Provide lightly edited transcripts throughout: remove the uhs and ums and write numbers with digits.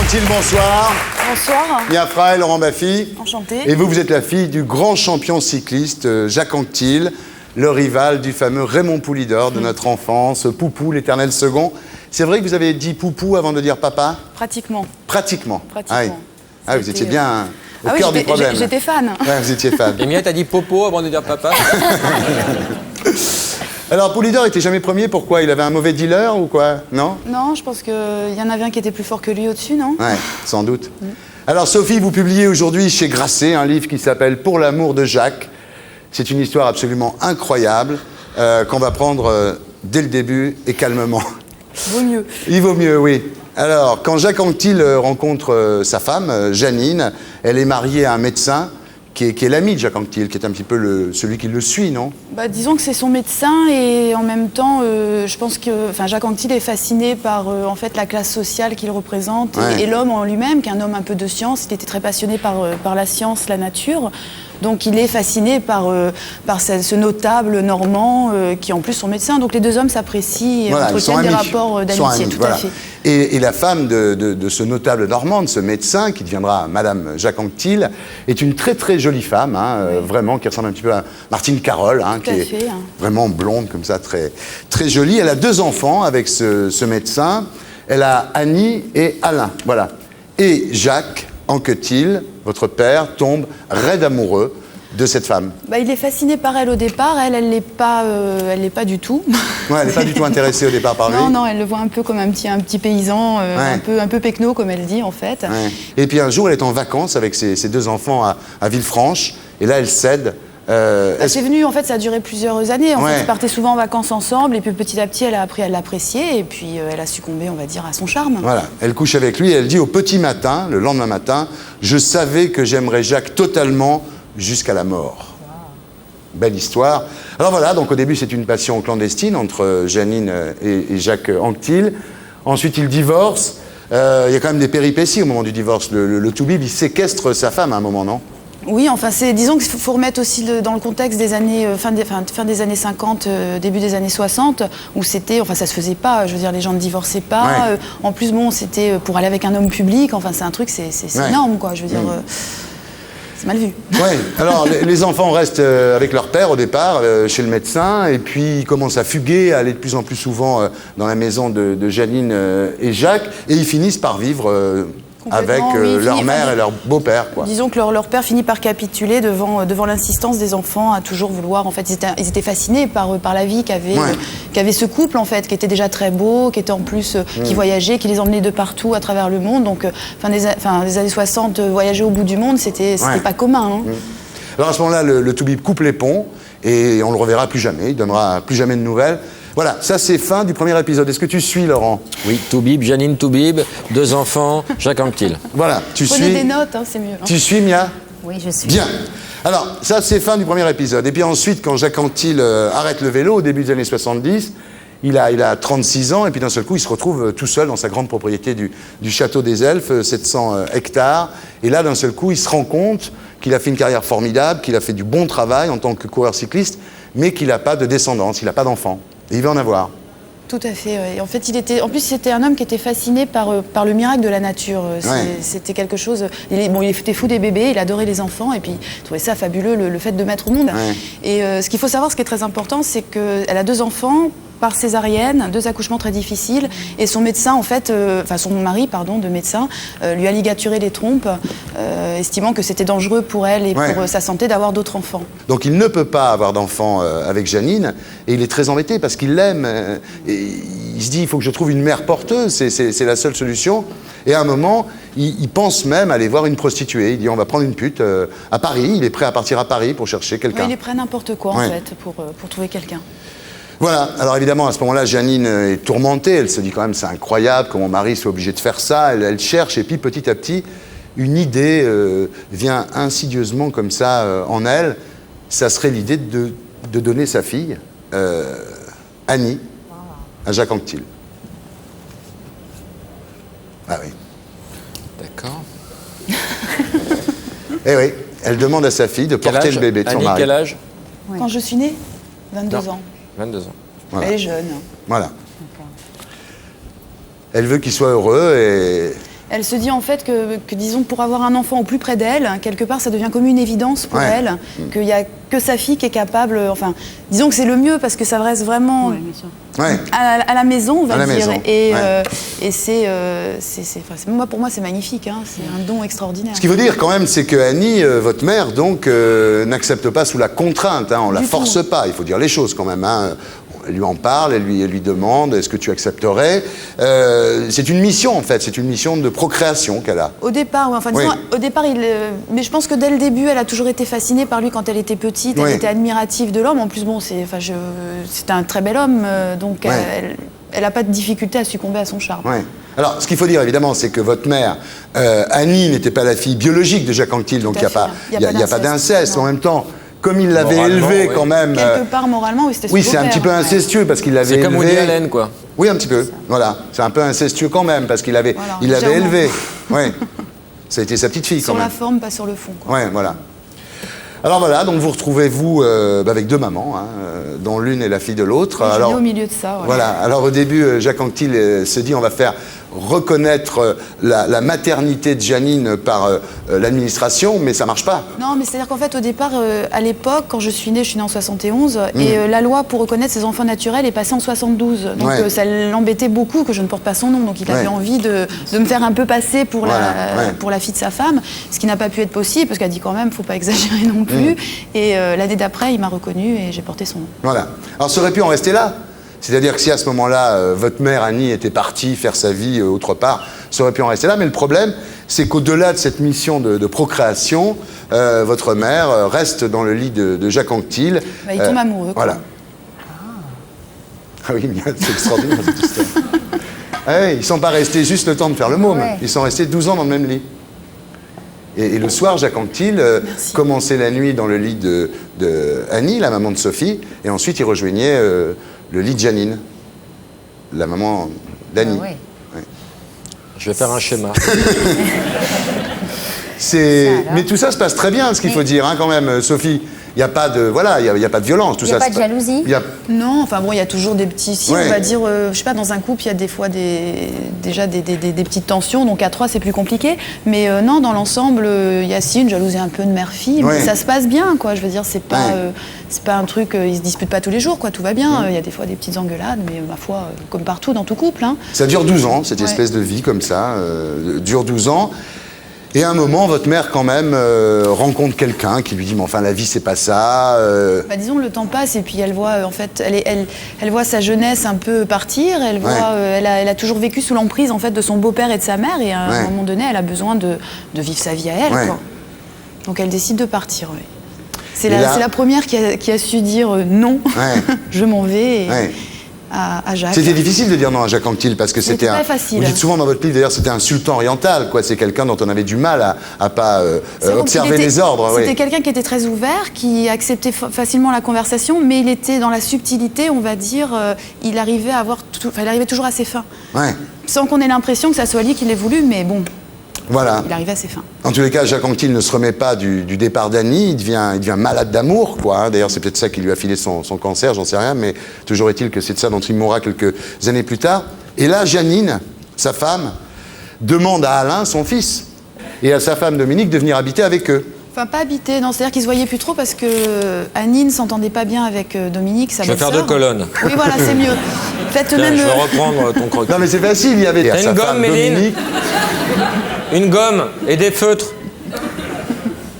Anquetil, bonsoir. Bonsoir. Mia Frey, Laurent Baffy. Enchantée. Et vous êtes la fille du grand champion cycliste Jacques Anquetil, le rival du fameux Raymond Poulidor de notre enfance, Poupou, l'éternel second. C'est vrai que vous avez dit Poupou avant de dire papa? Pratiquement. Pratiquement. Pratiquement. Ah oui. Ah, vous étiez bien au oui, cœur du problème. J'étais fan. Ouais, vous étiez fan. Et Mia, t'as dit Popo avant de dire papa? Alors, Poulidor était jamais premier, pourquoi? Il avait un mauvais dealer ou quoi? Non? Non, je pense qu'il y en avait un qui était plus fort que lui au-dessus, non? Ouais, sans doute. Alors, Sophie, vous publiez aujourd'hui chez Grasset un livre qui s'appelle Pour l'amour de Jacques. C'est une histoire absolument incroyable qu'on va prendre dès le début et calmement. Vaut mieux. Il vaut mieux, oui. Alors, quand Jacques Anquetil rencontre sa femme, Janine, elle est mariée à un médecin qui est l'ami de Jacques Anquetil, qui est un petit peu celui qui le suit, non? Bah, disons que c'est son médecin et en même temps, je pense que Jacques Anquetil est fasciné par en fait, la classe sociale qu'il représente et l'homme en lui-même, qui est un homme un peu de science. Il était très passionné par la science, la nature. Donc il est fasciné par ce notable normand qui est en plus son médecin. Donc les deux hommes s'apprécient et entretiennent des rapports d'amitié. Tout à fait. Et la femme de ce notable normand, de ce médecin, qui deviendra Madame Jacques Anquetil, est une très très jolie femme, vraiment, qui ressemble un petit peu à Martine Carole, qui est vraiment blonde comme ça, très, très jolie. Elle a 2 enfants avec ce médecin. Elle a Annie et Alain, voilà. Et Jacques Anquetil, votre père, tombe raide amoureux de cette femme. Bah, il est fasciné par elle au départ. Elle l'est pas du tout. Ouais, elle n'est pas du tout intéressée au départ par lui. Non, elle le voit un peu comme un petit paysan, un peu pecno, comme elle dit en fait. Ouais. Et puis un jour, elle est en vacances avec ses 2 enfants à Villefranche, et là, elle cède. C'est venu, en fait, ça a duré plusieurs années. En fait, ils partaient souvent en vacances ensemble, et puis petit à petit, elle a appris à l'apprécier, et puis elle a succombé, on va dire, à son charme. Voilà, elle couche avec lui, et elle dit au petit matin, le lendemain matin, « Je savais que j'aimerais Jacques totalement jusqu'à la mort. » Belle histoire. Alors voilà, donc au début, c'est une passion clandestine entre Janine et Jacques Anquetil. Ensuite, ils divorcent. Il y a quand même des péripéties au moment du divorce. Le Toubib, il séquestre sa femme à un moment, non? Oui, enfin, disons qu'il faut remettre aussi dans le contexte des années, fin des années 50, début des années 60, où c'était, enfin, ça se faisait pas, je veux dire, les gens ne divorçaient pas. En plus, bon, c'était pour aller avec un homme public, enfin, c'est un truc, c'est énorme, quoi, je veux dire, c'est mal vu. Oui, alors les enfants restent avec leur père au départ, chez le médecin, et puis ils commencent à fuguer, à aller de plus en plus souvent dans la maison de Janine et Jacques, et ils finissent par vivre avec leur mère et leur beau-père, quoi. Disons que leur père finit par capituler devant l'insistance des enfants à toujours vouloir. En fait, ils étaient fascinés par la vie qu'avait ce couple, en fait, qui était déjà très beau, qui était en plus qui voyageait, qui les emmenait de partout à travers le monde. Donc, des années 60, voyager au bout du monde, c'était pas commun. Hein. Alors à ce moment-là, le Toubib coupe les ponts et on le reverra plus jamais. Il donnera plus jamais de nouvelles. Voilà, ça c'est fin du premier épisode. Est-ce que tu suis, Laurent? Oui, Toubib, Janine Toubib, 2 enfants, Jacques Anquetil. Voilà, tu suis. Prenez des notes, hein, c'est mieux. Hein. Tu suis, Mia? Oui, je suis. Bien. Alors, ça c'est fin du premier épisode. Et puis ensuite, quand Jacques Anquetil arrête le vélo au début des années 70, il a 36 ans et puis d'un seul coup, il se retrouve tout seul dans sa grande propriété du Château des Elfes, 700 hectares. Et là, d'un seul coup, il se rend compte qu'il a fait une carrière formidable, qu'il a fait du bon travail en tant que coureur cycliste, mais qu'il n'a pas de descendance, il n'a pas d'enfant. Et il veut en avoir. Tout à fait. Ouais. En fait, c'était un homme qui était fasciné par le miracle de la nature. C'était quelque chose. Il était fou des bébés, il adorait les enfants, et puis il trouvait ça fabuleux le fait de mettre au monde. Et ce qu'il faut savoir, ce qui est très important, c'est qu'elle a 2 enfants par césarienne, 2 accouchements très difficiles, et son médecin, en fait, son mari, pardon, de médecin, lui a ligaturé les trompes, estimant que c'était dangereux pour elle et pour sa santé d'avoir d'autres enfants. Donc il ne peut pas avoir d'enfant avec Janine, et il est très embêté parce qu'il l'aime. Et il se dit, il faut que je trouve une mère porteuse, c'est la seule solution. Et à un moment, il pense même aller voir une prostituée. Il dit, on va prendre une pute à Paris. Il est prêt à partir à Paris pour chercher quelqu'un. Il est prêt à n'importe quoi, en fait, pour trouver quelqu'un. Voilà, alors évidemment à ce moment-là, Janine est tourmentée, elle se dit quand même c'est incroyable que mon mari soit obligé de faire ça, elle cherche et puis petit à petit, une idée vient insidieusement comme ça en elle, ça serait l'idée de donner sa fille, Annie, à Jacques Anquetil. Ah oui. D'accord. Eh oui, elle demande à sa fille de porter le bébé de son Annie, mari. quel âge? Quand je suis née, 22 ans. 22 ans. Voilà. Elle est jeune. Voilà. Elle veut qu'il soit heureux Elle se dit en fait que, disons, pour avoir un enfant au plus près d'elle, quelque part, ça devient comme une évidence pour elle, qu'il n'y a que sa fille qui est capable, enfin, disons que c'est le mieux parce que ça reste vraiment à la maison, on va dire. Et pour moi, c'est magnifique, hein, c'est un don extraordinaire. Ce qu'il faut dire quand même, c'est que Annie, votre mère, donc, n'accepte pas sous la contrainte, hein, on la force pas, il faut dire les choses quand même, hein. Elle lui en parle, elle lui demande est-ce que tu accepterais. C'est une mission en fait, c'est une mission de procréation qu'elle a. Au départ, disons, au départ, mais je pense que dès le début, elle a toujours été fascinée par lui quand elle était petite. Elle était admirative de l'homme. En plus, bon, c'est un très bel homme, donc elle n'a pas de difficulté à succomber à son charme. Alors, ce qu'il faut dire évidemment, c'est que votre mère, Annie, n'était pas la fille biologique de Jacques Anquetil, donc il n'y a pas d'inceste. En même temps, comme il l'avait élevé quand même... Quelque part, moralement, oui, c'était son c'est un petit peu incestueux parce qu'il l'avait élevé... C'est comme Woody Allen, quoi. Oui, un petit peu, voilà. C'est un peu incestueux quand même parce qu'il l'avait élevé. Ça a été sa petite fille quand même. Sur la forme, pas sur le fond. Voilà. Alors voilà, donc vous retrouvez-vous avec deux mamans, hein, dont l'une est la fille de l'autre. Je suis au milieu de ça. Voilà. Alors au début, Jacques Anquetil se dit on va faire reconnaître la maternité de Jeannine par l'administration, mais ça marche pas. Non, mais c'est-à-dire qu'en fait, au départ, à l'époque, quand je suis née en 71, et la loi pour reconnaître ses enfants naturels est passée en 72. Donc ça l'embêtait beaucoup que je ne porte pas son nom. Donc il avait envie de me faire un peu passer pour la fille de sa femme, ce qui n'a pas pu être possible, parce qu'elle a dit quand même, faut pas exagérer non plus. Et l'année d'après, il m'a reconnue et j'ai porté son nom. Voilà. Alors ça aurait pu en rester là. C'est-à-dire que si à ce moment-là, votre mère Annie était partie faire sa vie autre part, ça aurait pu en rester là. Mais le problème, c'est qu'au-delà de cette mission de procréation, votre mère reste dans le lit de Jacques Anquetil. Il tombe amoureux. Voilà. Ah oui, c'est extraordinaire cette histoire. Ils ne sont pas restés juste le temps de faire le môme. Ils sont restés 12 ans dans le même lit. Et le soir, Jacques Anquetil commençait la nuit dans le lit de Annie, la maman de Sophie, et ensuite il rejoignait le lit de Jeannine, la maman d'Annie. Je vais faire un schéma. Mais tout ça se passe très bien, ce qu'il faut dire, hein, quand même, Sophie. Il n'y a pas de, il y a pas de violence. Il n'y a pas de jalousie. Non, enfin bon, il y a toujours des petits... on va dire, je sais pas, dans un couple, il y a des fois déjà des petites tensions, donc à trois, c'est plus compliqué. Mais non, dans l'ensemble, il y a une jalousie un peu de mère-fille, mais ça se passe bien, quoi. Je veux dire, c'est pas un truc, ils se disputent pas tous les jours, quoi. Tout va bien. Il y a des fois des petites engueulades, mais ma foi, comme partout dans tout couple. Hein. Ça dure 12 ans, cette espèce de vie comme ça, dure 12 ans. Et à un moment, votre mère, quand même, rencontre quelqu'un qui lui dit « Mais enfin, la vie, c'est pas ça. » Disons, le temps passe et puis elle voit, en fait, elle voit sa jeunesse un peu partir. Elle voit, elle a toujours vécu sous l'emprise, en fait, de son beau-père et de sa mère. Et à un moment donné, elle a besoin de vivre sa vie à elle, quoi. Donc, elle décide de partir, C'est la première qui a su dire non, je m'en vais. À Jacques. C'était difficile de dire non à Jacques Anquetil parce que c'était très facile. Vous dites souvent dans votre livre d'ailleurs, c'était un sultan oriental, quoi. C'est quelqu'un dont on avait du mal à pas observer les ordres. C'était quelqu'un qui était très ouvert, qui acceptait facilement la conversation, mais il était dans la subtilité, on va dire. Il arrivait il arrivait toujours à ses fins, sans qu'on ait l'impression que ça soit lui qui l'ait voulu, mais bon. Voilà. Il arrivait à ses fins. En tous les cas, Jacques Anquetil ne se remet pas du départ d'Annie, il devient malade d'amour, quoi. Hein. D'ailleurs, c'est peut-être ça qui lui a filé son cancer, j'en sais rien, mais toujours est-il que c'est de ça dont il mourra quelques années plus tard. Et là, Jeannine, sa femme, demande à Alain, son fils, et à sa femme Dominique de venir habiter avec eux. Enfin, pas habiter, non, c'est-à-dire qu'ils se voyaient plus trop parce que Annie ne s'entendait pas bien avec Dominique, sa belle-sœur. Je vais faire 2 colonnes. Oui, voilà, c'est mieux. Faites Tiens, même... je vais reprendre ton croquis. Non, mais c'est facile, il y avait T'as une gomme, Méline ? Une gomme et des feutres.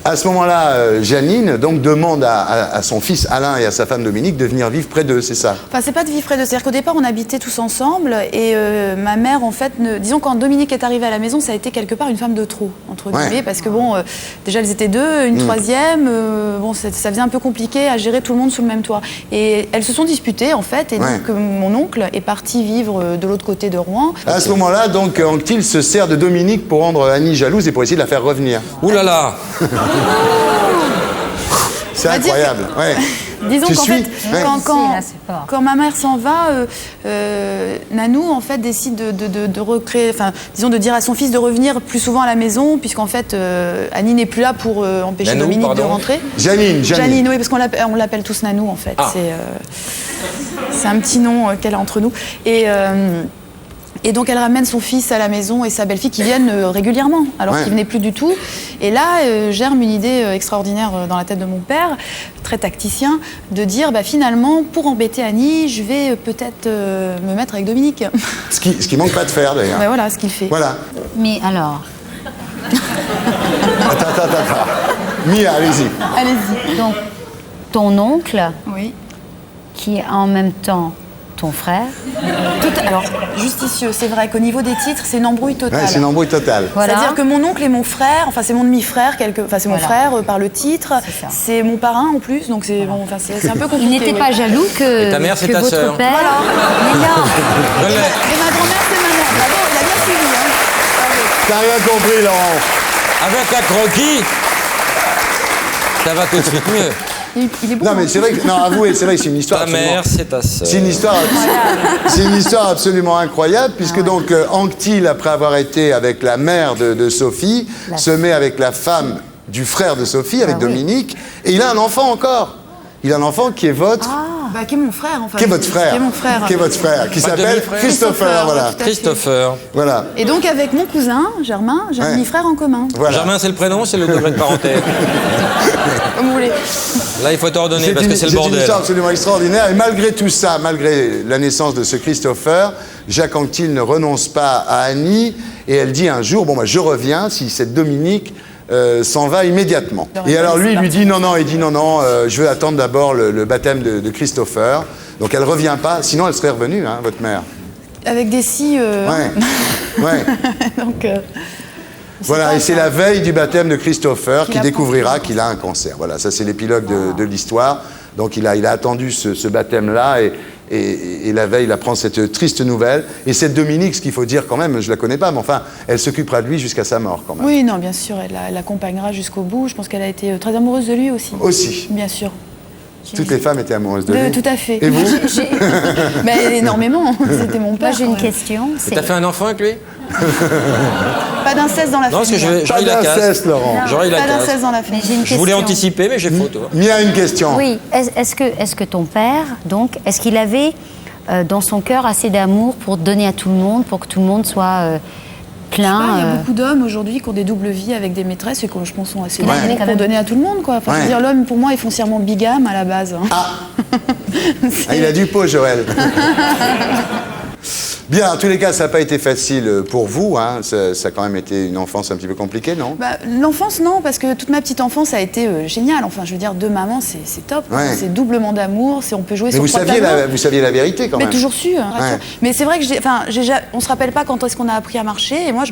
À ce moment-là, Jeannine donc demande à son fils Alain et à sa femme Dominique de venir vivre près d'eux, c'est ça? Enfin, c'est pas de vivre près d'eux, c'est-à-dire qu'au départ, on habitait tous ensemble et ma mère, en fait, disons quand Dominique est arrivée à la maison, ça a été quelque part une femme de trop, entre guillemets, parce que bon, déjà elles étaient deux, une troisième, bon, ça faisait un peu compliqué à gérer tout le monde sous le même toit. Et elles se sont disputées, en fait, et donc mon oncle est parti vivre de l'autre côté de Rouen. À ce moment-là, donc, Anquetil se sert de Dominique pour rendre Annie jalouse et pour essayer de la faire revenir. Ouh là là. C'est incroyable. Disons qu'en fait, quand ma mère s'en va, Nanou en fait décide de recréer, enfin disons de dire à son fils de revenir plus souvent à la maison, puisqu'en fait Annie n'est plus là pour empêcher Nanou, Dominique pardon. de rentrer. Janine, oui, parce qu'on l'appelle tous Nanou en fait. C'est un petit nom qu'elle a entre nous. Et donc elle ramène son fils à la maison et sa belle-fille qui viennent régulièrement, alors qu'ils venaient plus du tout. Et là, germe une idée extraordinaire dans la tête de mon père, très tacticien, de dire finalement, pour embêter Annie, je vais peut-être me mettre avec Dominique. Ce qui manque pas de faire d'ailleurs. Voilà ce qu'il fait. Voilà. Mais alors... Attends. Mia, allez-y. Allez-y. Donc, ton oncle, Oui. qui est en même temps ton frère. Alors, justicieux, c'est vrai qu'au niveau des titres, c'est une embrouille totale. Ouais, c'est une embrouille totale. Voilà. C'est-à-dire que mon oncle est mon frère, enfin c'est mon demi-frère, c'est mon frère par le titre, c'est mon parrain en plus, donc c'est c'est un peu compliqué. Il n'était pas jaloux que, Et ta mère, c'est que ta votre sœur. père... Voilà. Mais non. Je l'ai. Et ma grand-mère, c'est ma mère. Bravo, il a bien suivi. T'as rien compris, Laurent. Avec un croquis, ça va tout de suite mieux. Il est bon. Non, mais c'est vrai que, non, avouez, c'est vrai que c'est une histoire. Ta mère, c'est ta sœur. C'est une histoire absolument incroyable, puisque donc Anctil, après avoir été avec la mère de Sophie, se met avec la femme du frère de Sophie, avec Dominique, et il a un enfant encore. Il a un enfant qui est votre... Qui est mon frère, en fait. Qui est votre frère. Qui est mon frère. Qui est votre frère, qui s'appelle demi-frère. Christopher, voilà. Tout à fait. Christopher. Voilà. Et donc avec mon cousin, Germain, j'ai un demi-frère en commun. Voilà. Germain, c'est le prénom, c'est le degré de parenté. Comme vous voulez. Là, il faut t'ordonner parce que c'est le une bordel. histoire absolument extraordinaire. Et malgré tout ça, malgré la naissance de ce Christopher, Jacques Anctil ne renonce pas à Annie. Et elle dit un jour, je reviens si cette Dominique s'en va immédiatement. Et alors lui, il lui dit non, je veux attendre d'abord le baptême de Christopher. Donc elle revient pas, sinon elle serait revenue, hein, votre mère. Avec des si... Ouais. Donc... Voilà, et c'est la veille du baptême de Christopher qu'il apprend découvrira qu'il a un cancer. Voilà, ça c'est l'épilogue de l'histoire. Donc il a attendu ce baptême-là et la veille il apprend cette triste nouvelle. Et cette Dominique, ce qu'il faut dire quand même, je la connais pas, mais enfin, elle s'occupera de lui jusqu'à sa mort quand même. Oui, non, bien sûr, elle l'accompagnera jusqu'au bout. Je pense qu'elle a été très amoureuse de lui aussi. Aussi. Bien sûr. Toutes les femmes étaient amoureuses de lui. Tout à fait. Et vous? Énormément. C'était mon père. Moi, j'ai une quand même. question. T'as fait un enfant avec lui? Pas d'inceste dans la Non, parce que famille. j'aurais eu la Pas casse. d'inceste, Laurent. J'aurais eu la Pas casse. d'inceste dans la Mais famille. j'ai une Je voulais question. anticiper, mais j'ai faux, toi. Mia, une question. Oui, est-ce que ton père, donc, est-ce qu'il avait dans son cœur assez d'amour pour donner à tout le monde, pour que tout le monde soit plein Il y a beaucoup d'hommes aujourd'hui qui ont des doubles vies avec des maîtresses et qui, je pense, sont assez Ouais. bons pour donner à tout le monde, quoi. Enfin, je veux dire, l'homme, pour moi, est foncièrement bigame à la base. Hein. Ah, il a du pot, Joël. Bien, en tous les cas, ça n'a pas été facile pour vous. Hein. Ça a quand même été une enfance un petit peu compliquée, non? L'enfance, non, parce que toute ma petite enfance a été géniale. Enfin, je veux dire, deux mamans, c'est top. Ouais. C'est doublement d'amour. On peut jouer Mais sur vous trois saviez, tableaux. vous saviez la vérité quand Mais même. toujours su. Hein, Ouais. Mais c'est vrai que on se rappelle pas quand est-ce qu'on a appris à marcher. Et moi,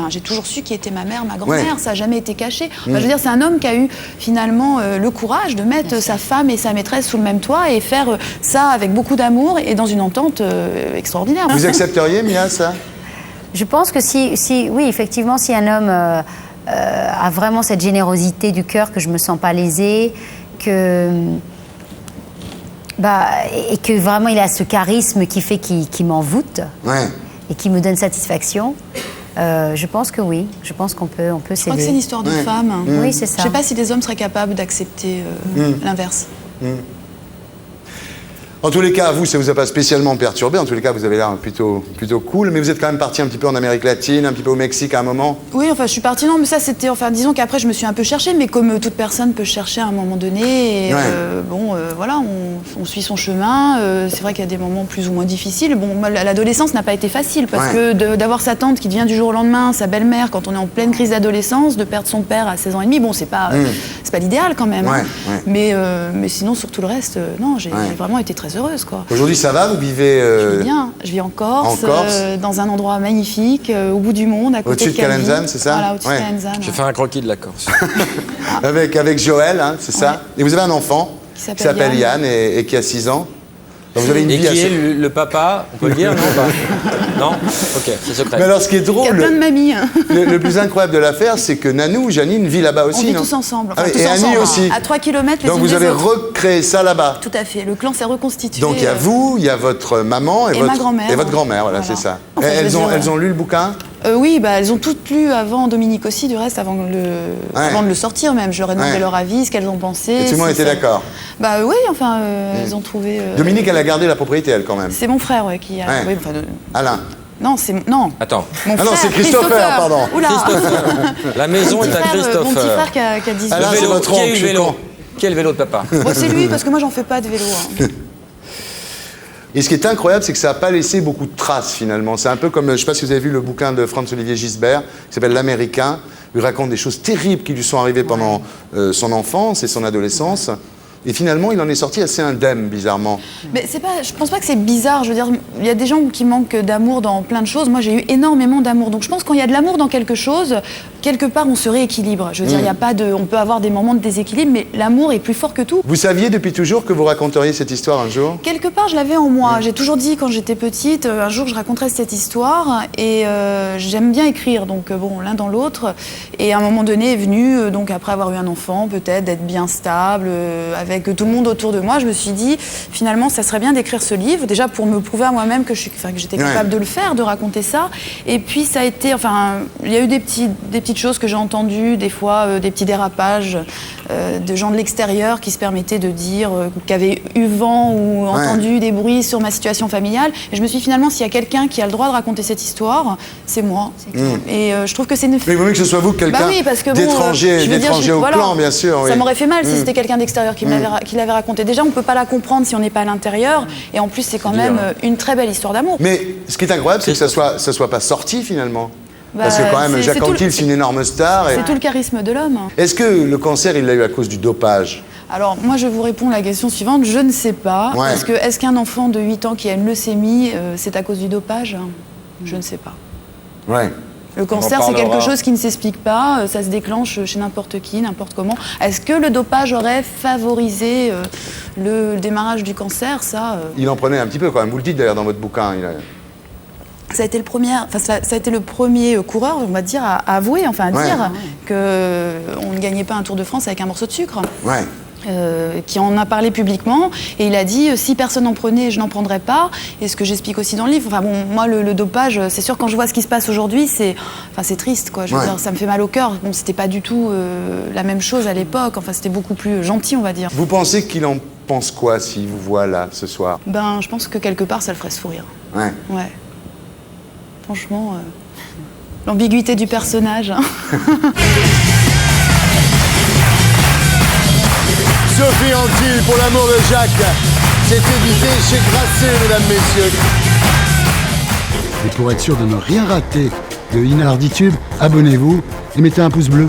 j'ai toujours su qui était ma mère, ma grand-mère. Ouais. Ça n'a jamais été caché. Enfin, je veux dire, c'est un homme qui a eu finalement le courage de mettre sa femme et sa maîtresse sous le même toit et faire ça avec beaucoup d'amour et dans une entente extraordinaire. Vous accepteriez, Mia, ça? Je pense que oui, effectivement, si un homme a vraiment cette générosité du cœur, que je me sens pas lésée, et que vraiment il a ce charisme qui fait qu'il m'envoûte et qui me donne satisfaction, je pense que oui. Je pense qu'on peut Je crois que c'est une s'aider. histoire de femme. Oui, c'est ça. Je sais pas si les hommes seraient capables d'accepter l'inverse. En tous les cas, vous, ça vous a pas spécialement perturbé. En tous les cas, vous avez l'air plutôt cool. Mais vous êtes quand même parti un petit peu en Amérique latine, un petit peu au Mexique à un moment. Oui, enfin, je suis partie. Non, mais ça, c'était. Enfin, disons qu'après, je me suis un peu cherchée, mais comme toute personne peut chercher à un moment donné. Et, voilà, on suit son chemin. C'est vrai qu'il y a des moments plus ou moins difficiles. Bon, moi, l'adolescence n'a pas été facile parce que d'avoir sa tante qui devient du jour au lendemain, sa belle-mère, quand on est en pleine crise d'adolescence, de perdre son père à 16 ans et demi, bon, c'est pas l'idéal quand même. Hein. Mais sinon, sur tout le reste, non, j'ai vraiment été très heureuse, quoi. Aujourd'hui, ça va? Vous vivez... Je vis bien. Je vis en Corse, dans un endroit magnifique, au bout du monde, à côté Au-dessus de Calvi. Calenzane, c'est ça? Voilà, au-dessus de Calenzane. Je vais faire un croquis de la Corse. avec Joël, hein, c'est ça? Et vous avez un enfant qui s'appelle Yann et qui a 6 ans. Donc vous avez une Et vie qui assez... est le papa? On peut le dire, non? Non? Ok, c'est secret. Mais alors, ce qui est Il y a drôle... plein de mamies. Le plus incroyable de l'affaire, c'est que Nanou, Janine, vit là-bas aussi, On vit non? tous ensemble. Enfin, Ah oui, tous et Annie ensemble, aussi. À 3 km les Donc unes vous des avez autres. recréé ça là-bas. Tout à fait. Le clan s'est reconstitué. Donc il y a vous, il y a votre maman et ma grand-mère. Et votre grand-mère, voilà, Voilà. c'est ça. Enfin, Et je veux dire, elles ont lu le bouquin? Oui, elles ont toutes lu avant Dominique aussi, du reste, avant de le sortir même. Je leur ai demandé leur avis, ce qu'elles ont pensé. Et tout le monde était d'accord? Bah oui, enfin, elles ont trouvé... Dominique, elle a gardé la propriété, elle, quand même. C'est mon frère qui a... Ouais. oui, enfin, Alain. Non, non. Attends. Mon Ah non, frère, c'est Christopher, pardon. Oula. Christopher. La maison est à Mon petit Christopher. frère qui a 18 Ah là, ans. Le c'est vélo, votre qui a eu oncle, le je suis vélo con. Qui a le vélo de papa? Bon, c'est lui, parce que moi, j'en fais pas de vélo. Hein. Et ce qui est incroyable, c'est que ça n'a pas laissé beaucoup de traces finalement. C'est un peu comme, je ne sais pas si vous avez vu le bouquin de Franz-Olivier Gisbert, qui s'appelle L'Américain. Il raconte des choses terribles qui lui sont arrivées pendant son enfance et son adolescence. Et finalement, il en est sorti assez indemne, bizarrement. Mais c'est pas, je pense pas que c'est bizarre. Je veux dire, il y a des gens qui manquent d'amour dans plein de choses. Moi, j'ai eu énormément d'amour. Donc, je pense que quand il y a de l'amour dans quelque chose, quelque part, on se rééquilibre. Je veux dire, il y a pas de, on peut avoir des moments de déséquilibre, mais l'amour est plus fort que tout. Vous saviez depuis toujours que vous raconteriez cette histoire un jour? Quelque part, je l'avais en moi. J'ai toujours dit, quand j'étais petite, un jour, je raconterais cette histoire. Et j'aime bien écrire, donc bon, l'un dans l'autre. Et à un moment donné est venu, donc après avoir eu un enfant, peut-être d'être bien stable, avec tout le monde autour de moi, je me suis dit, finalement, ça serait bien d'écrire ce livre, déjà pour me prouver à moi-même que j'étais capable de le faire, de raconter ça. Et puis, ça a été, enfin, il y a eu des petites choses que j'ai entendues, des fois, des petits dérapages de gens de l'extérieur qui se permettaient de dire qu'ils avaient eu vent ou entendu des bruits sur ma situation familiale. Et je me suis dit, finalement, s'il y a quelqu'un qui a le droit de raconter cette histoire, c'est moi. Et je trouve que c'est une... Mais il vaut mieux que ce soit vous que quelqu'un d'étranger au clan, bien sûr. Ça m'aurait fait mal si c'était quelqu'un d'extérieur qui l'avait raconté. Déjà, on ne peut pas la comprendre si on n'est pas à l'intérieur. Et en plus, c'est quand même une très belle histoire d'amour. Mais ce qui est incroyable, c'est que ça soit pas sorti finalement. Parce que quand même, Jacques Anquetil, c'est une énorme star. C'est tout le charisme de l'homme. Est-ce que le cancer, il l'a eu à cause du dopage? Alors, moi, je vous réponds la question suivante. Je ne sais pas. Parce que, est-ce qu'un enfant de 8 ans qui a une leucémie, c'est à cause du dopage? Je ne sais pas. Ouais. Le cancer, c'est quelque chose qui ne s'explique pas. Ça se déclenche chez n'importe qui, n'importe comment. Est-ce que le dopage aurait favorisé le démarrage du cancer? Ça, Il en prenait un petit peu quand même. Vous le dites d'ailleurs dans votre bouquin. Ça a été le premier coureur, on va dire, à avouer, enfin à dire qu'on ne gagnait pas un Tour de France avec un morceau de sucre. Ouais. Qui en a parlé publiquement, et il a dit si personne n'en prenait, je n'en prendrais pas. Et ce que j'explique aussi dans le livre, enfin bon, moi le dopage, c'est sûr, quand je vois ce qui se passe aujourd'hui, c'est triste, quoi. Je veux dire, ça me fait mal au cœur. Bon, c'était pas du tout la même chose à l'époque. Enfin, c'était beaucoup plus gentil, on va dire. Vous pensez qu'il en pense quoi s'il vous voit là ce soir? Ben, je pense que quelque part, ça le ferait sourire. Ouais. Ouais. Franchement, l'ambiguïté du personnage. Sophie Anctil pour l'amour de Jacques. C'est édité chez Grasset, mesdames, messieurs. Et pour être sûr de ne rien rater de Inarditube, abonnez-vous et mettez un pouce bleu.